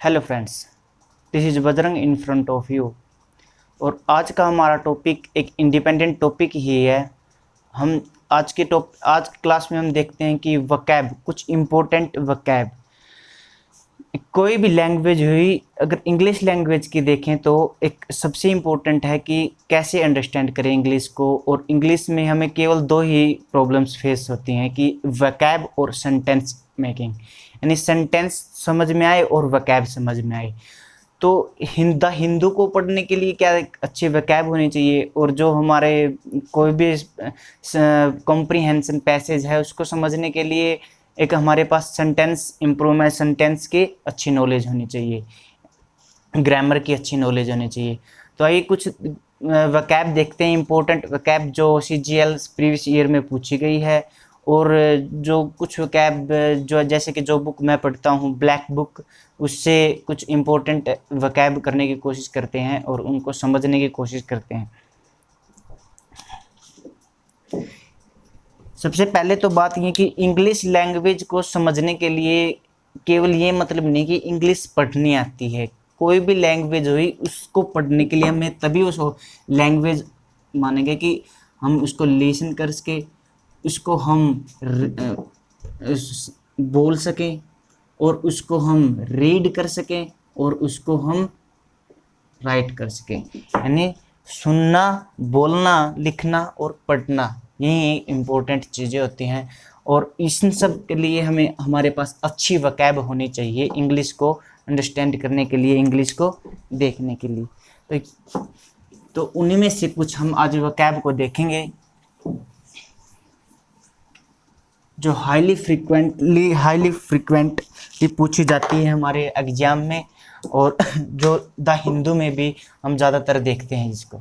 Hello friends, this is Bajrang in front of you. और आज का हमारा टॉपिक एक इंडिपेंडेंट टॉपिक ही है। हम आज की क्लास में हम देखते हैं कि वकैब, कुछ इम्पोर्टेंट वकैब। कोई भी लैंग्वेज हुई, अगर इंग्लिश लैंग्वेज की देखें तो एक सबसे इम्पोर्टेंट है कि कैसे अंडरस्टैंड करें इंग्लिश को। और इंग्लिश में हमें केवल दो ही प्रॉब्लम्स फेस होती हैं कि वकैब और सेंटेंस मेकिंग, यानी सेंटेंस समझ में आए और वकैब समझ में आए। तो हिंदू को पढ़ने के लिए क्या अच्छे वकैब होने चाहिए, और जो हमारे कोई भी कॉम्प्रीहेंशन पैसेज है उसको समझने के लिए एक हमारे पास सेंटेंस इम्प्रूवमेंट, सेंटेंस की अच्छी नॉलेज होनी चाहिए, ग्रामर की अच्छी नॉलेज होनी चाहिए। तो आइए कुछ वकैब देखते हैं, इंपॉर्टेंट वकैब जो CGL प्रीवियस ईयर में पूछी गई है। और जो कुछ वकैब जो जैसे कि जो बुक मैं पढ़ता हूँ ब्लैक बुक, उससे कुछ इम्पोर्टेंट वकैब करने की कोशिश करते हैं और उनको समझने की कोशिश करते हैं। सबसे पहले तो बात ये कि इंग्लिश लैंग्वेज को समझने के लिए केवल ये मतलब नहीं कि इंग्लिश पढ़नी आती है। कोई भी लैंग्वेज हुई उसको पढ़ने के लिए हमें तभी उस लैंग्वेज मानेंगे कि हम उसको लिसन कर सके, उसको हम बोल सकें, और उसको हम रीड कर सकें, और उसको हम राइट कर सकें। यानी सुनना, बोलना, लिखना और पढ़ना, यही इम्पोर्टेंट चीज़ें होती हैं। और इन सब के लिए हमें हमारे पास अच्छी वकैब होनी चाहिए इंग्लिश को अंडरस्टैंड करने के लिए, इंग्लिश को देखने के लिए। तो उन्हीं में से कुछ हम आज वकैब को देखेंगे जो हाईली फ्रिक्वेंटली पूछी जाती है हमारे एग्जाम में, और जो द हिंदू में भी हम ज़्यादातर देखते हैं इसको।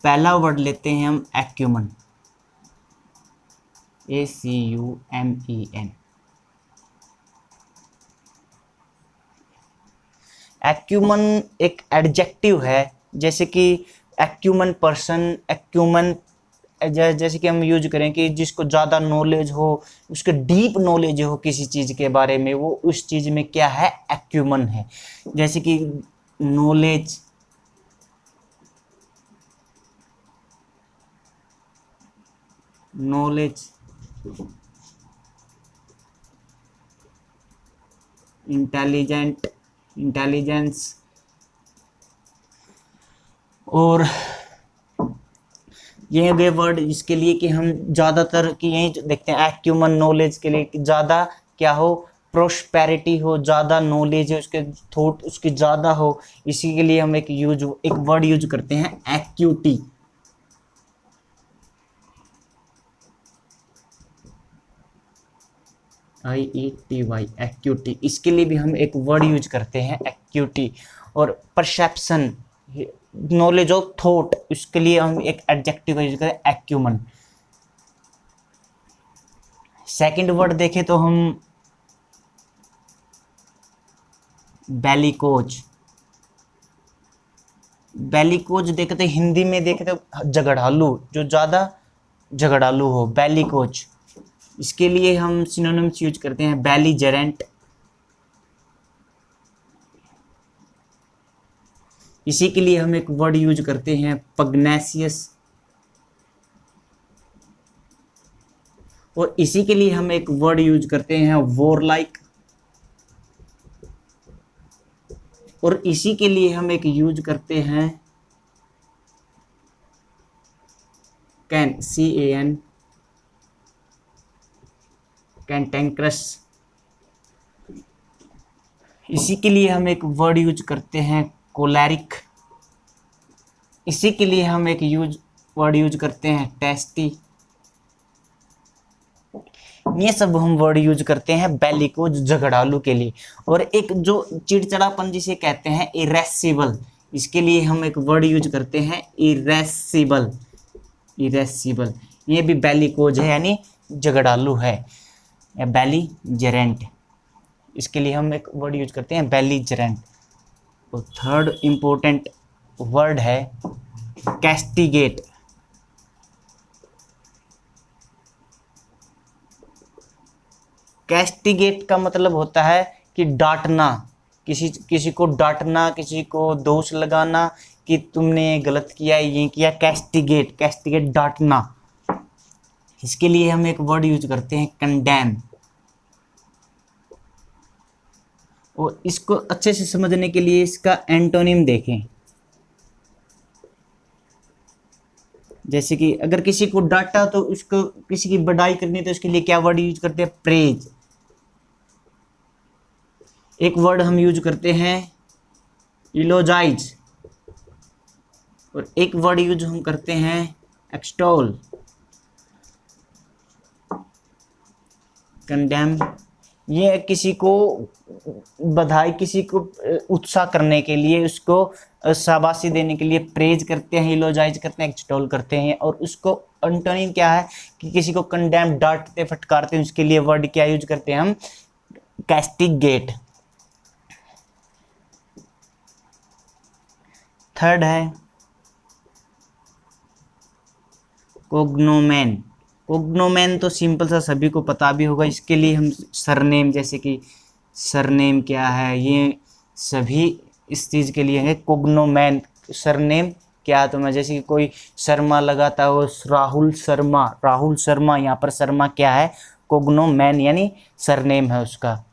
पहला वर्ड लेते हैं हम एक्यूमन, ACUMEN। एक्यूमन एक एडजेक्टिव है, जैसे कि एक्यूमन पर्सन, एक्यूमन जैसे कि हम यूज करें कि जिसको ज़्यादा नॉलेज हो, उसके डीप नॉलेज हो किसी चीज़ के बारे में, वो उस चीज़ में क्या है, एक्यूमन है। जैसे कि नॉलेज, इंटेलिजेंस, और ये वे वर्ड इसके लिए कि हम ज़्यादातर कि यही देखते हैं एक्यूमन नॉलेज के लिए कि ज़्यादा क्या हो, प्रोस्पेरिटी हो, ज़्यादा नॉलेज है उसके, थॉट उसकी ज़्यादा हो। इसी के लिए हम एक वर्ड यूज करते हैं एक्यूटी। IETY, acuity. इसके लिए भी हम एक वर्ड यूज करते हैं एक्यूटी। और परसेप्शन, नॉलेज ऑफ थॉट, उसके लिए हम एक एडजेक्टिव यूज करें एक्यूमन। सेकंड वर्ड देखें तो हम बेलिकोज देखे तो हिंदी में देखे तो झगड़ालू, जो ज़्यादा झगड़ालू हो, बेलिकोज। इसके लिए हम सिनोनिम्स यूज करते हैं बेलिजरेंट। इसी के लिए हम एक वर्ड यूज करते हैं पग्नेसियस। और इसी के लिए हम एक वर्ड यूज करते हैं वॉरलाइक। और इसी के लिए हम एक यूज करते हैं CAN, कैंटेंक्रस। इसी के लिए हम एक वर्ड यूज करते हैं कोलैरिक। इसी के लिए हम एक वर्ड यूज करते हैं टेस्टी। ये सब हम वर्ड यूज करते हैं बेलिकोज, झगड़ालू के लिए। और एक जो चिड़चिड़ापन जिसे कहते हैं इरेसिबल, इसके लिए हम एक वर्ड यूज करते हैं इरेसिबल। ये भी बेलिकोज है, यानी झगड़ालू है, या बेलिजरेंट। इसके लिए हम एक वर्ड यूज करते हैं बेलिजरेंट। तो थर्ड इंपॉर्टेंट वर्ड है कैस्टिगेट। कैस्टिगेट का मतलब होता है कि डांटना, किसी किसी को डांटना, किसी को दोष लगाना कि तुमने ये गलत किया, ये किया। कैस्टिगेट, कैस्टिगेट डांटना। इसके लिए हम एक वर्ड यूज करते हैं कंडेम। और इसको अच्छे से समझने के लिए इसका एंटोनिम देखें। जैसे कि अगर किसी को डांटा तो उसको, किसी की बड़ाई करनी तो उसके लिए क्या वर्ड यूज करते हैं? प्रेज। एक वर्ड हम यूज करते हैं इलोजाइज, और एक वर्ड यूज हम करते हैं एक्सटोल। कंडेम, ये किसी को बधाई, किसी को उत्साह करने के लिए, उसको शाबाशी देने के लिए प्रेज करते हैं, इलोजाइज करते हैं, एक्सटोल करते हैं। और उसको एंटोनिम क्या है कि किसी को कंडेम, डांटते फटकारते हैं, उसके लिए वर्ड क्या यूज करते हैं हम? कैस्टिगेट। थर्ड है कोग्नोमेन। कोग्नोमेन तो सिंपल सा सभी को पता भी होगा। इसके लिए हम सरनेम, जैसे कि सरनेम क्या है, ये सभी इस चीज़ के लिए है। कोग्नोमेन, सरनेम क्या है? तो मैं जैसे कि कोई शर्मा लगाता है, वो राहुल शर्मा, राहुल शर्मा, यहाँ पर शर्मा क्या है? कोग्नोमेन यानी सरनेम है उसका।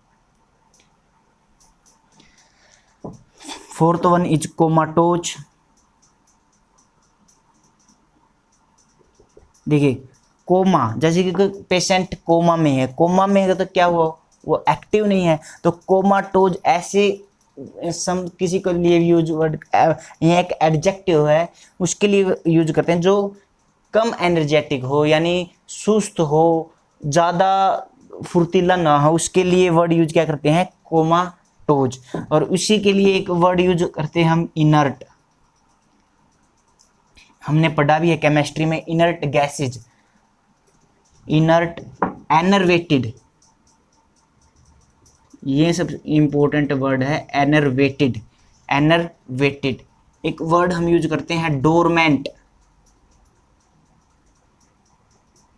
Fourth one is comatose. देखिए कोमा, जैसे कि कोई पेशेंट कोमा में है, कोमा में है तो क्या हुआ? वो एक्टिव नहीं है। तो कोमाटोज ऐसे किसी के लिए यूज वर्ड, ये एक एडजेक्टिव है, उसके लिए यूज करते हैं जो कम एनर्जेटिक हो, यानी सुस्त हो, ज़्यादा फुर्तीला ना हो, उसके लिए वर्ड यूज क्या करते हैं? कोमाटोज। और उसी के लिए एक वर्ड यूज करते हैं हम इनर्ट। हमने पढ़ा भी है केमिस्ट्री में, इनर्ट गैसेज, इनर्ट, एनर्वेटेड, ये सब इंपॉर्टेंट वर्ड है। एनर्वेटेड, एनर्वेटेड। एक वर्ड हम यूज करते हैं डोरमेंट।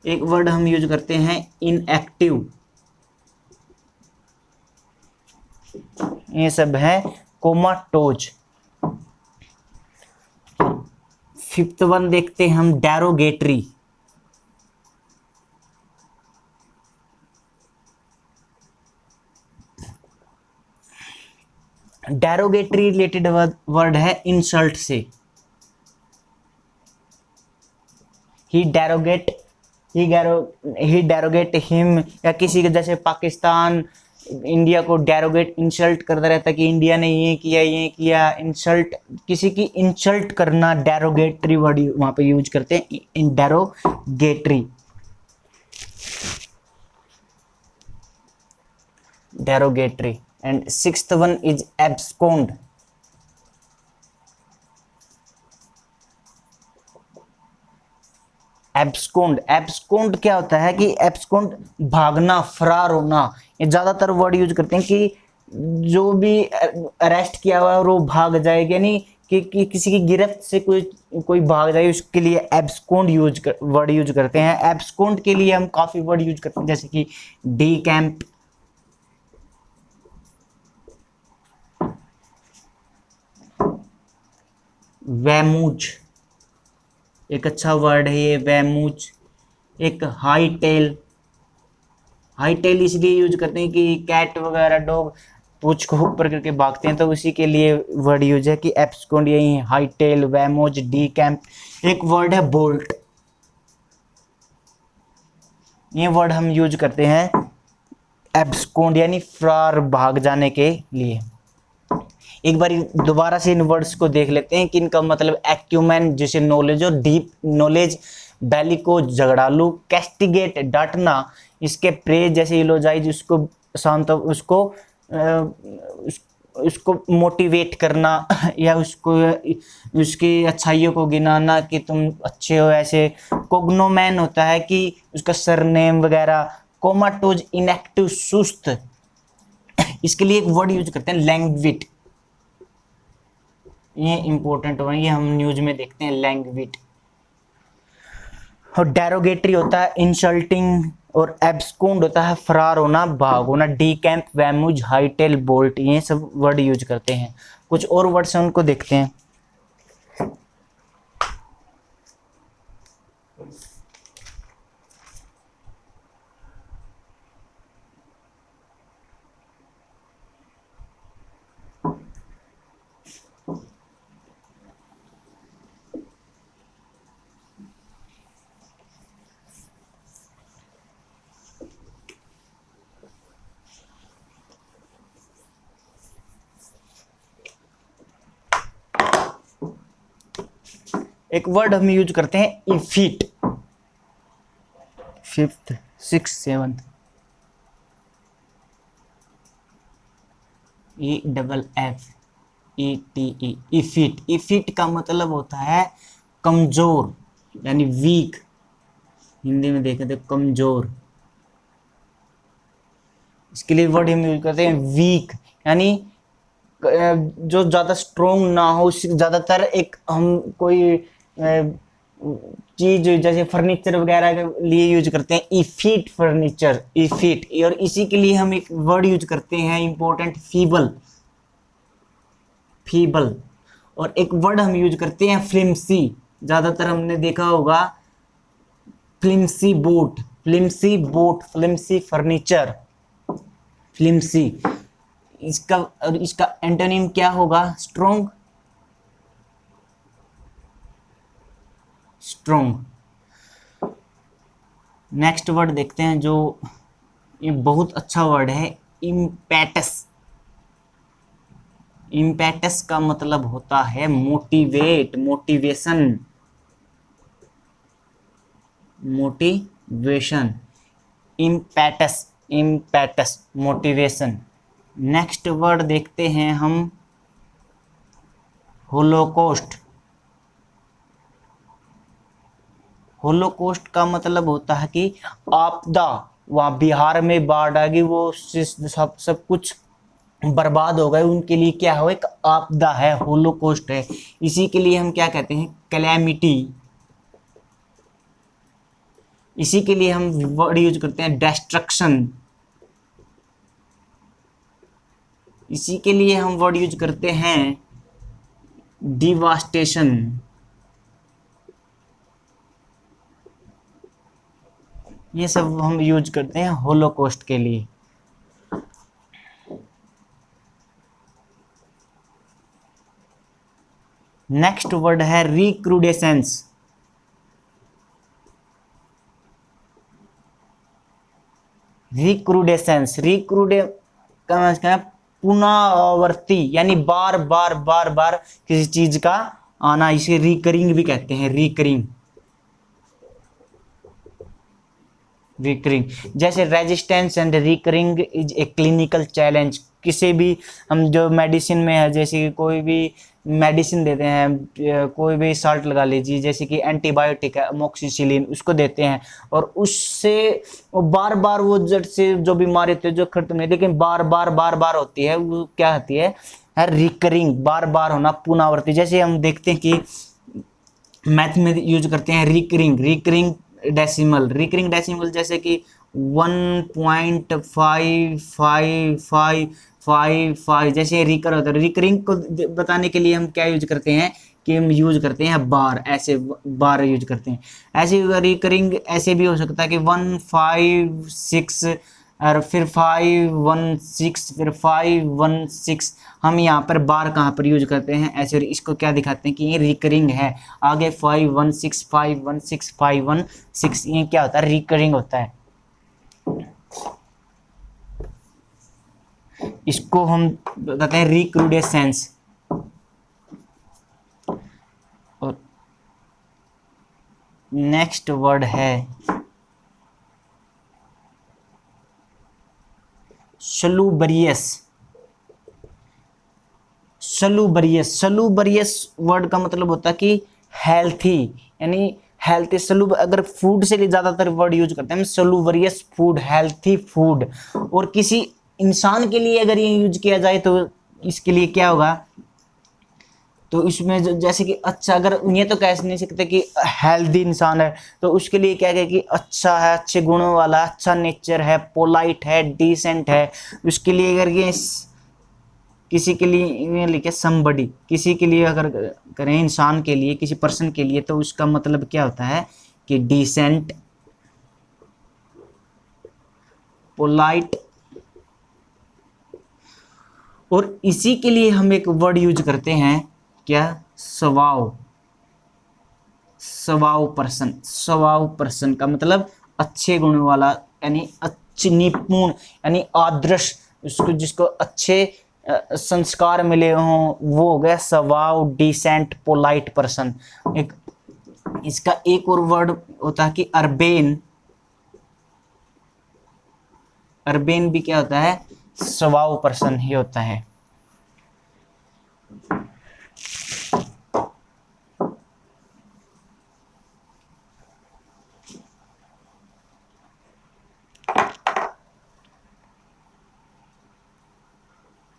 एक वर्ड हम यूज करते हैं इनएक्टिव। ये सब है कोमाटोज। फिफ्थ वन देखते हैं हम डेरोगेटरी। डेरोगेटरी रिलेटेड वर्ड है इंसल्ट से। ही डेरोगेट हिम, या किसी के, जैसे पाकिस्तान इंडिया को डेरोगेट, इंसल्ट करता रहता कि इंडिया ने ये किया, इंसल्ट, किसी की इंसल्ट करना, डेरोगेटरी वर्ड वहां पे यूज करते हैं, in derogatory, derogatory. And sixth one is abscond. Abscond, abscond क्या होता है कि एब्सकॉन्ड भागना, फरार होना। ये ज्यादातर वर्ड यूज करते हैं कि जो भी अरेस्ट किया हुआ है वो भाग जाएगा, यानी कि किसी की गिरफ्त से कोई भाग जाए, उसके लिए एब्सकॉन्ड वर्ड यूज करते हैं। एब्सकॉन्ड के लिए हम काफी वर्ड यूज करते हैं, जैसे कि डीकैम्प, वैमूज, एक अच्छा वर्ड है ये, वैमूज। एक हाई टेल, हाई टेल इसलिए यूज करते हैं कि कैट वगैरह, डॉग पूंछ को ऊपर करके भागते हैं, तो उसी के लिए वर्ड यूज है कि एब्सकॉन्ड, यही है हाई टेल, वैमोज, डी कैंप। एक वर्ड है बोल्ट। ये वर्ड हम यूज करते हैं एब्सकॉन्ड यानी फरार, भाग जाने के लिए। एक बार दोबारा से इन वर्ड्स को देख लेते हैं कि इनका मतलब एक्यूमेन जैसे नॉलेज और डीप नॉलेज, बेलिको झगड़ालू, कैस्टिगेट डांटना, इसके प्रेज जैसे इलोजाइज उसको शांत, उसको मोटिवेट करना या उसको उसकी अच्छाइयों को गिनाना कि तुम अच्छे हो, ऐसे। कोग्नोमैन होता है कि उसका सरनेम वगैरह। कोमाटोज इनएक्टिव, सुस्त। इसके लिए एक वर्ड यूज करते हैं लैंग्विट। ये इंपॉर्टेंट वर्ड, ये हम न्यूज में देखते हैं, लैंग्विट। और डेरोगेटरी होता है इंसल्टिंग, और एब्सकॉन्ड होता है फरार होना, भाग होना। डीकैम्प, वैमुज, हाईटेल, बोल्ट, ये सब वर्ड यूज करते हैं। कुछ और वर्ड्स हैं उनको देखते हैं। एक वर्ड हम यूज करते हैं इफिट, फिफ्थ, सिक्स, सेवंथ, EFFETE, इफिट। इफिट का मतलब होता है कमजोर, यानी वीक। हिंदी में देखें तो कमजोर। इसके लिए वर्ड हम यूज करते हैं वीक, यानी जो ज्यादा स्ट्रोंग ना हो। ज्यादातर एक हम कोई चीज जैसे फर्नीचर वगैरह के लिए यूज करते हैं इफिट फर्नीचर, इफिट। और इसी के लिए हम एक वर्ड यूज करते हैं इंपॉर्टेंट, फीबल, फीबल। और एक वर्ड हम यूज करते हैं फ्लिम्सी, ज्यादातर हमने देखा होगा फ्लिम्सी बोट, फ्लिम्सी बोट, फ्लिम्सी फर्नीचर, फ्लिम्सी। इसका एंटोनिम क्या होगा? Strong, strong. नेक्स्ट वर्ड देखते हैं जो ये बहुत अच्छा वर्ड है, इम्पेटस। इम्पेटस का मतलब होता है motivate, motivation, motivation, impetus, impetus, motivation. Next word देखते हैं हम, होलोकॉस्ट। होलोकॉस्ट का मतलब होता है कि आपदा। वहाँ बिहार में बाढ़ आ गई, वो सब कुछ बर्बाद हो गए, उनके लिए क्या हो, एक आपदा है, होलोकॉस्ट है। इसी के लिए हम क्या कहते हैं, कैलेमिटी। इसी के लिए हम वर्ड यूज करते हैं डिस्ट्रक्शन। इसी के लिए हम वर्ड यूज करते हैं डिवास्टेशन। ये सब हम यूज करते हैं होलोकॉस्ट के लिए। नेक्स्ट वर्ड है रिक्रूडेसेंस। रिक्रूडेसेंस, रिक्रूडे का मतलब पुनरावर्ती, यानी बार बार बार बार किसी चीज का आना। इसे रिकरिंग भी कहते हैं, रिकरिंग, रिकरिंग। जैसे resistance and recurring is a clinical challenge. किसी भी हम जो मेडिसिन में है, जैसे कि कोई भी मेडिसिन देते हैं, कोई भी साल्ट लगा लीजिए, जैसे कि एंटीबायोटिक है अमोक्सिसिलिन, उसको देते हैं और उससे वो बार बार वो जड़ से जो बीमारी होती है जो खत्म नहीं, लेकिन बार बार बार बार होती है, वो क्या होती है रिकरिंग, बार बार होना, पुनरावृत्ति। जैसे हम देखते हैं कि मैथ में यूज करते हैं recurring, recurring decimal, recurring decimal, जैसे कि 1.5555, जैसे रिकर होता है। रिकरिंग को बताने के लिए हम क्या यूज करते हैं कि हम यूज करते हैं बार, ऐसे बार यूज करते हैं। ऐसे रिकरिंग ऐसे भी हो सकता है कि 156 और फिर 516 फिर 516। हम यहाँ पर बार कहाँ पर यूज करते हैं ऐसे, इसको क्या दिखाते हैं कि ये रिकरिंग है। आगे 516 516 516, ये क्या होता है, रिकरिंग होता है। इसको हम बताते हैं रिक्रूडेसेंस। और नेक्स्ट वर्ड है सलूबरियस। सलूबरियस, सलूबरियस वर्ड का मतलब होता है कि हेल्थी, यानी हेल्थी। सलूब अगर फूड से ज्यादातर वर्ड यूज करते हैं, सलूबरियस फूड, हेल्थी फूड। और किसी इंसान के लिए अगर ये यूज किया जाए तो इसके लिए क्या होगा, तो इसमें जैसे कि अच्छा, अगर ये तो कह नहीं सकते कि हेल्दी इंसान है, तो उसके लिए क्या कहे कि अच्छा है, अच्छे गुणों वाला, अच्छा नेचर है, पोलाइट है, डिसेंट है। उसके लिए अगर ये किसी के लिए लिखे समबडी, किसी के लिए अगर करें इंसान के लिए, किसी पर्सन के लिए, तो उसका मतलब क्या होता है कि डिसेंट, पोलाइट। और इसी के लिए हम एक वर्ड यूज करते हैं, क्या, स्वभाव। स्वभाव पर्सन, स्वभाव पर्सन का मतलब अच्छे गुणों वाला, यानी अच्छे निपुण, यानी आदर्श, उसको जिसको अच्छे संस्कार मिले हों, वो हो गया स्वभाव, डिसेंट, पोलाइट पर्सन। एक इसका एक और वर्ड होता है कि अर्बेन। अर्बेन भी क्या होता है, स्वभाव पर्सन ही होता है।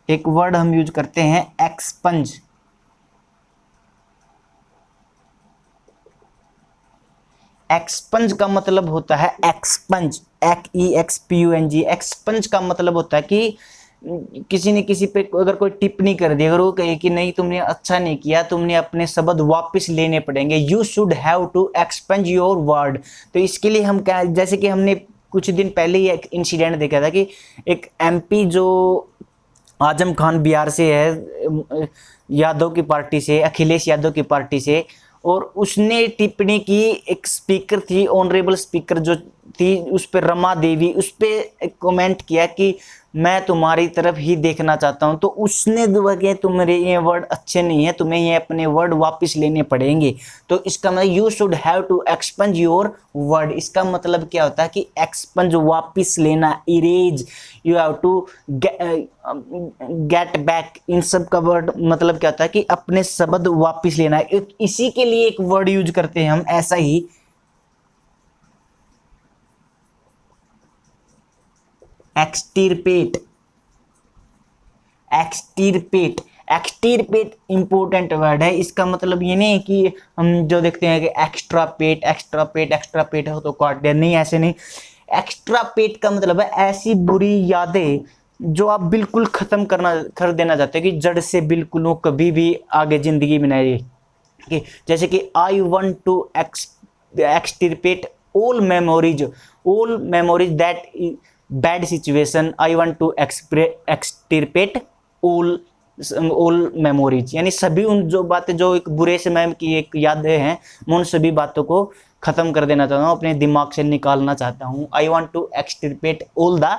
एक वर्ड हम यूज करते हैं एक्सपंज। एक्सपंज का मतलब होता है एक्सपंज, EXPUNG। एक्सपंज का मतलब होता है कि किसी ने किसी पे अगर कोई टिप्पणी कर दी, अगर वो कहे कि नहीं तुमने अच्छा नहीं किया, तुमने अपने शब्द वापस लेने पड़ेंगे, you should have to expunge your word. तो इसके लिए हम क्या, जैसे कि हमने कुछ दिन पहले ही एक इंसिडेंट देखा था कि एक MP जो आजम खान बिहार से है, यादव की पार्टी से, अखिलेश यादव की पार्टी से, और उसने टिप्पणी की, एक स्पीकर थी, ऑनरेबल स्पीकर जो थी, उस पर रमा देवी, उस पर कमेंट किया कि मैं तुम्हारी तरफ ही देखना चाहता हूं। तो उसने दुआ किया तुम्हारे ये वर्ड अच्छे नहीं है, तुम्हें ये अपने वर्ड वापस लेने पड़ेंगे। तो इसका मतलब you should have to expunge your word. इसका मतलब क्या होता है कि एक्सपंज, वापस लेना, erase, you have to get back. इन सब का वर्ड मतलब क्या होता है कि अपने शब्द वापस लेना। इसी के लिए एक वर्ड यूज करते हैं हम ऐसा ही, एक्सटिरपेट। एक्सटिरपेट, एक्सटिरपेट इंपॉर्टेंट वर्ड है। इसका मतलब ये नहीं है कि हम जो देखते हैं कि एक्स्ट्रा पेट, एक्स्ट्रा पेट, एक्स्ट्रा पेट हो तो काट दिया, नहीं, ऐसे नहीं। एक्स्ट्रा पेट का मतलब है ऐसी बुरी यादें जो आप बिल्कुल खत्म कर देना चाहते हैं, कि जड़ से बिल्कुल वो कभी भी आगे जिंदगी में नहीं। कि जैसे कि I want to extirpate all memories that bad situation, I want to extirpate all memories। यानी सभी उन जो बातें जो एक बुरे समय की एक यादें हैं, मैं उन सभी बातों को खत्म कर देना चाहता हूँ, अपने दिमाग से निकालना चाहता हूँ। I want to extirpate all the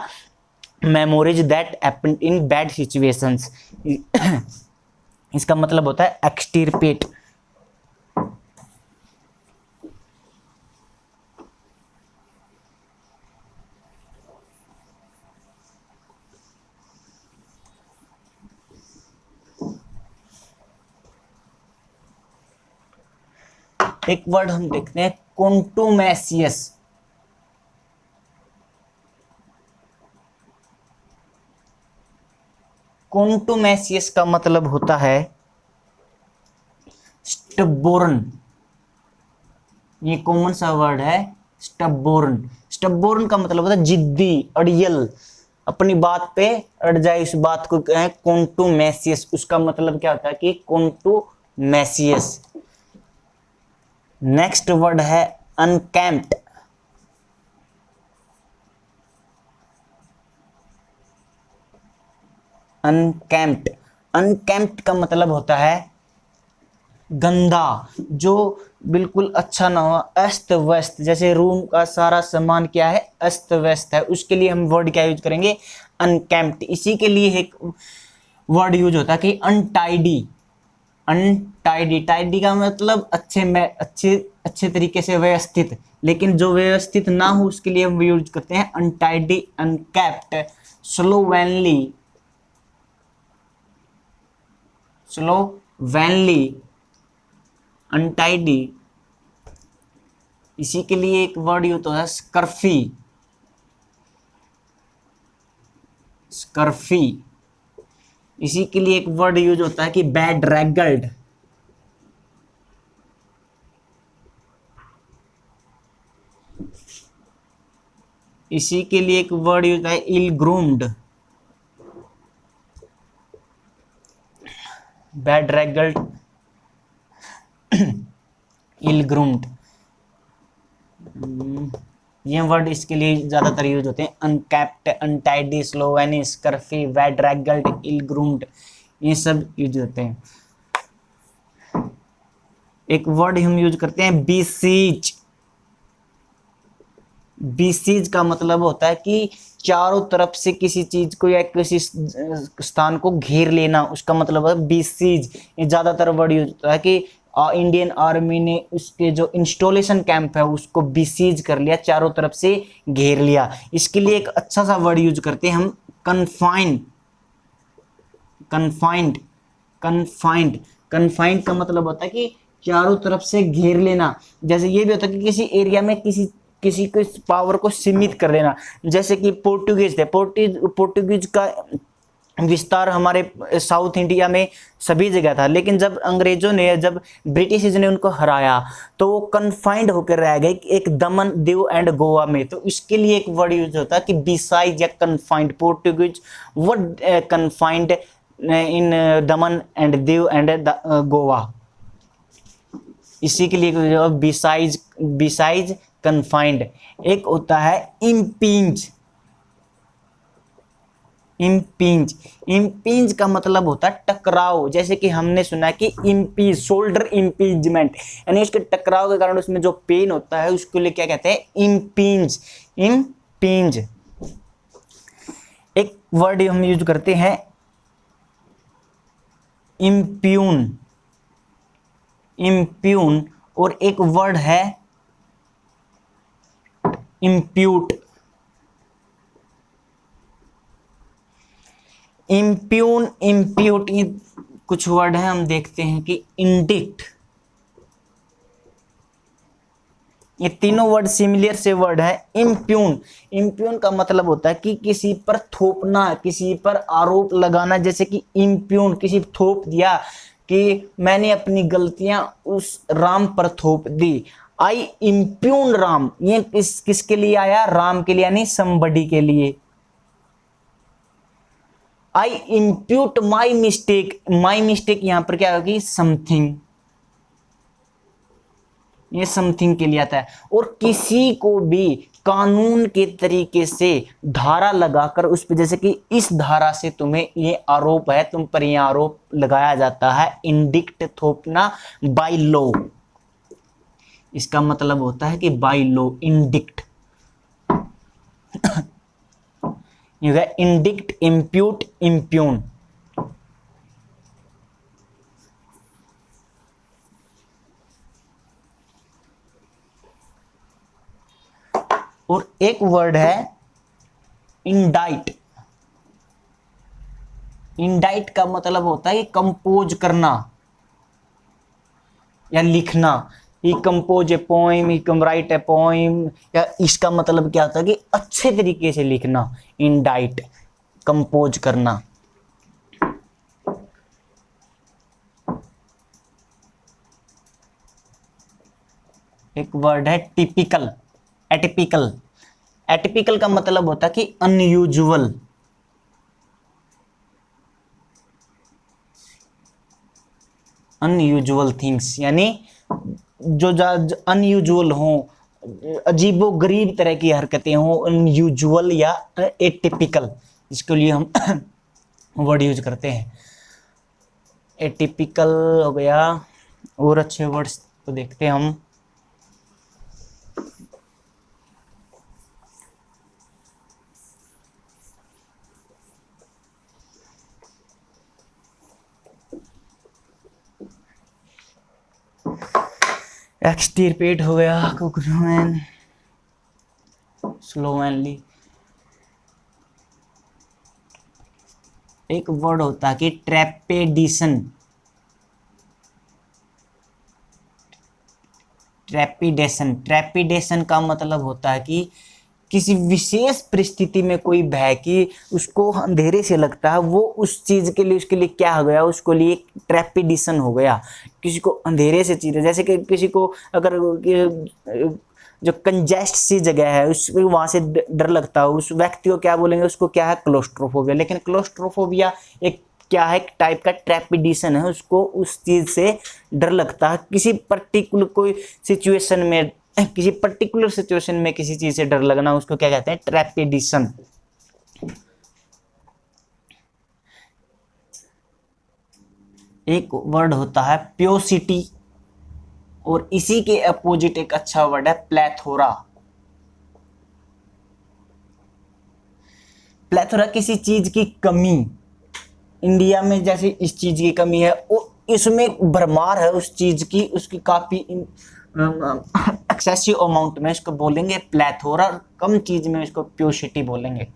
memories that happened in bad situations। इसका मतलब होता है एक्सटिरपेट। एक वर्ड हम देखते हैं कॉन्टुमेशियस। कॉन्टुमेशियस का मतलब होता है स्टबोर्न। ये कॉमन सा वर्ड है, स्टबोर्न। स्टबोर्न का मतलब होता है जिद्दी, अड़ियल, अपनी बात पे अड़ जाए, इस बात को कहें कॉन्टुमेशियस। उसका मतलब क्या होता है कि कॉन्टुमेशियस। नेक्स्ट वर्ड है अनकैम्प्ड। अनकैम्प्ड, अनकैम्प्ड का मतलब होता है गंदा, जो बिल्कुल अच्छा ना हो, अस्त व्यस्त। जैसे रूम का सारा सामान क्या है, अस्त व्यस्त है, उसके लिए हम वर्ड क्या यूज करेंगे, अनकैम्प्ड। इसी के लिए एक वर्ड यूज होता है कि अनटाइडी। अनटाइडी, टाइडी का मतलब अच्छे में अच्छे अच्छे तरीके से व्यवस्थित, लेकिन जो व्यवस्थित ना हो उसके लिए हम यूज करते हैं अनटाइडी, अनकेप्ट, स्लोवेनली, स्लोवेनली, अनटाइडी। इसी के लिए एक वर्ड यूज होता है स्कर्फी, स्कर्फी। इसी के लिए एक वर्ड यूज होता है कि बैड रैगल्ड, इसी के लिए एक वर्ड यूज है इल ग्रूम्ड, बैड रेगल्ड, इल ग्रूम्ड, ये वर्ड इसके लिए ज्यादातर यूज होते हैं। अनकैप्ट, अनटाइडी, स्लोवेनी, स्कर्फी, बैड रेगल्ड, इल ग्रूम्ड, ये सब यूज होते हैं। एक वर्ड हम यूज करते हैं बीसीज। बीसीज का मतलब होता है कि चारों तरफ से किसी चीज को या किसी स्थान को घेर लेना, उसका मतलब है बीसीज। ये ज्यादातर वर्ड यूज होता है कि इंडियन आर्मी ने उसके जो इंस्टॉलेशन कैंप है उसको बीसीज कर लिया, चारों तरफ से घेर लिया। इसके लिए एक अच्छा सा वर्ड यूज करते हैं हम, कन्फाइंड। कन्फाइंड, कन्फाइंड, कन्फाइंड का मतलब होता है कि चारों तरफ से घेर लेना। जैसे ये भी होता है कि किसी एरिया में किसी को पावर को सीमित कर लेना। जैसे कि पोर्टुगीज थे, पोर्टुगीज का विस्तार हमारे साउथ इंडिया में सभी जगह था, लेकिन जब अंग्रेजों ने, जब ब्रिटिश ने उनको हराया तो वो कन्फाइंड होकर रह गए एक दमन, दीव एंड गोवा में। तो इसके लिए एक वर्ड यूज होता है कि बिसाइड या confined. Portuguese were confined in Daman and Diu and Goa. इसी के लिए बिसाइज कन्फाइंड। एक होता है इम्पिंज। इम्पिंज, इम्पिंज का मतलब होता है टकराव। जैसे कि हमने सुना कि इम्पीज, शोल्डर इम्पीजमेंट, यानी उसके टकराव के कारण उसमें जो पेन होता है उसके लिए क्या कहते हैं, इम्पिंज। इम्पिंज। एक वर्ड हम यूज करते हैं इम्प्यून। इम्प्यून। और एक वर्ड है इम्प्यूट। इम्प्यून, इम्प्यूट, ये कुछ वर्ड है। हम देखते हैं कि इंडिक्ट, ये तीनों वर्ड सिमिलर से वर्ड है। इम्प्यून, इम्प्यून का मतलब होता है कि किसी पर थोपना, किसी पर आरोप लगाना। जैसे कि इम्प्यून, किसी थोप दिया कि मैंने अपनी गलतियां उस राम पर थोप दी। आई इम्प्यून राम, ये किसके लिए आया, राम के लिए, यानी समबडी के लिए। I impute my mistake, my mistake यहां पर क्या होगी, समथिंग, ये समथिंग के लिए आता है। और किसी को भी कानून के तरीके से धारा लगाकर उस पर, जैसे कि इस धारा से तुम्हें ये आरोप है, तुम पर ये आरोप लगाया जाता है, इंडिक्ट, थोपना, बाय लॉ। इसका मतलब होता है कि by law, indict. Indict, impute, impugn. और एक वर्ड है इंडाइट। इंडाइट का मतलब होता है कंपोज करना या लिखना। ही कंपोज ए पोइम, ही कम राइट ए पोइम, या इसका मतलब क्या होता है कि अच्छे तरीके से लिखना। इंडाइट, कंपोज करना। एक वर्ड है टिपिकल, एटिपिकल। एटिपिकल का मतलब होता है कि अनयूजुअल। अनयूजुअल थिंग्स, यानी जो अनयूजुअल हो, अजीबो गरीब तरह की हरकतें हो, अनयूजुअल या एटिपिकल, इसके लिए हम वर्ड यूज करते हैं। एटिपिकल हो गया। और अच्छे वर्ड्स तो देखते हैं हम। एक्सटिरपेट हो गया, कुकरमैन, स्लोवेनली। एक वर्ड होता है कि ट्रेपेडिशन। ट्रेपिडेशन, ट्रेपिडेशन का मतलब होता है कि किसी विशेष परिस्थिति में कोई भय कि उसको अंधेरे से लगता है, वो उस चीज के लिए, उसके लिए क्या हो गया, उसको लिए ट्रेपिडेशन हो गया। किसी को अंधेरे से चीज, जैसे कि किसी को अगर जो कंजेस्ट सी जगह है उसको वहां से डर लगता है, उस व्यक्ति को क्या बोलेंगे, उसको क्या है, क्लोस्ट्रोफोबिया। लेकिन क्लोस्ट्रोफोबिया एक क्या है, टाइप का ट्रेपिडिशन है, उसको उस चीज से डर लगता है, किसी पर्टिकुलर कोई सिचुएशन में, किसी पर्टिकुलर सिचुएशन में किसी चीज से डर लगना, उसको क्या कहते हैं, ट्रेपिडिशन। एक वर्ड होता है प्योसिटी, और इसी के अपोजिट एक अच्छा वर्ड है प्लेथोरा। प्लेथोरा किसी चीज की कमी, इंडिया में जैसे इस चीज की कमी है, वो इसमें भरमार है उस चीज की, उसकी काफी एक्सेसिव अमाउंट में इसको बोलेंगे प्लेथोरा, कम चीज में इसको प्योसिटी बोलेंगे।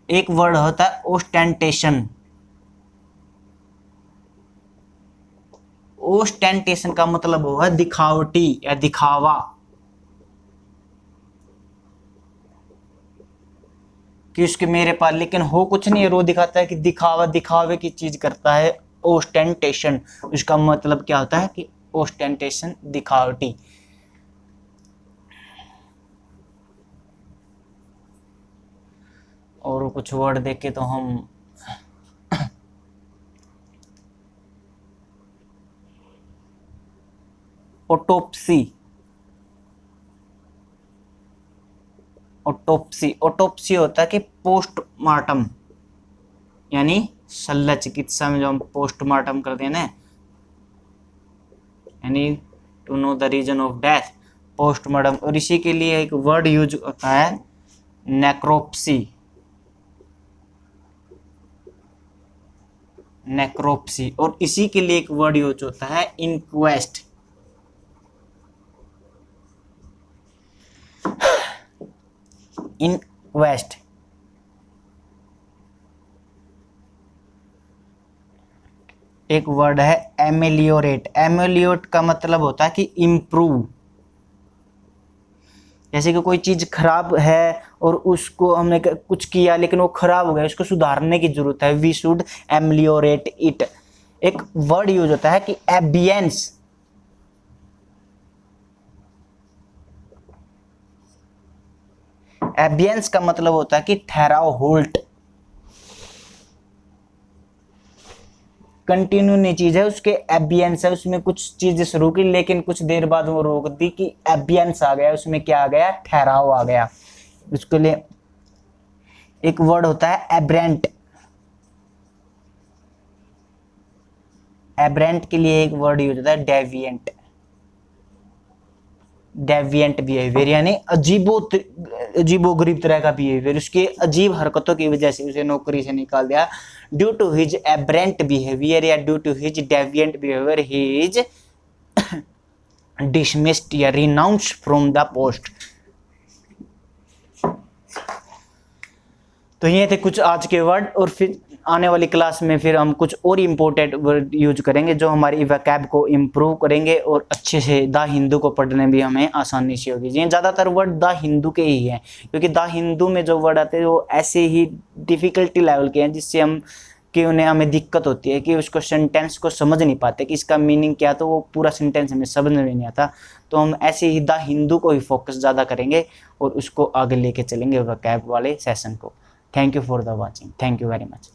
एक वर्ड होता है ओस्टेंटेशन। ओस्टेंटेशन का मतलब होगा दिखावटी या दिखावा, कि उसके मेरे पास लेकिन हो कुछ नहीं है, रो दिखाता है कि दिखावा, दिखावे की चीज करता है, ओस्टेंटेशन। उसका मतलब क्या होता है कि ओस्टेंटेशन दिखावटी। और कुछ वर्ड देखे तो हम ऑटोप्सी। ऑटोप्सी, ऑटोप्सी होता है कि पोस्टमार्टम, यानी शल्य चिकित्सा में जो हम पोस्टमार्टम करते हैं ना, यानी to know the reason of death, postmortem. और इसी के लिए एक वर्ड यूज होता है नेक्रोप्सी। नेक्रोप्सी। और इसी के लिए एक वर्ड यूज होता है इंक्वेस्ट। इंक्वेस्ट। एक वर्ड है एमेलियोरेट। एमेलियोरेट का मतलब होता है कि इम्प्रूव। जैसे कि कोई चीज खराब है और उसको हमने कुछ किया लेकिन वो खराब हो गया, उसको सुधारने की जरूरत है, वी शुड एमेलियोरेट इट। एक वर्ड यूज होता है कि एबियंस। एबियंस का मतलब होता है कि ठहराव, होल्ट। कंटिन्यू नहीं चीज है, उसके एबियंस है, उसमें कुछ चीजें शुरू की लेकिन कुछ देर बाद वो रोक दी, कि एबियंस आ गया, उसमें क्या आ गया, ठहराव आ गया। उसके लिए एक वर्ड होता है एब्रेंट। एब्रेंट के लिए एक वर्ड यूज होता है डेविएंट। डेविएंट बिहेवियर यानी अजीबोगरीब तरह का बिहेवियर, उसके अजीब हरकतों की वजह से उसे नौकरी से निकाल दिया। Due to his aberrant behaviour या due to his deviant behaviour he is dismissed या रिनाउंस्ड फ्रॉम द पोस्ट। तो ये थे कुछ आज के वर्ड, और फिर आने वाली क्लास में फिर हम कुछ और इम्पोर्टेंट वर्ड यूज करेंगे जो हमारी वोकैब को इम्प्रूव करेंगे और अच्छे से द हिंदू को पढ़ने भी हमें आसानी से होगी। ये ज़्यादातर वर्ड द हिंदू के ही हैं, क्योंकि द हिंदू में जो वर्ड आते हैं वो ऐसे ही डिफ़िकल्टी लेवल के हैं जिससे हमें दिक्कत होती है कि उसको सेंटेंस को समझ नहीं पाते कि इसका मीनिंग क्या, तो वो पूरा सेंटेंस हमें समझ में नहीं आता। तो हम ऐसे ही द हिंदू को ही फोकस ज़्यादा करेंगे और उसको आगे लेके चलेंगे वोकैब वाले सेशन को। Thank you for the watching. Thank you very much.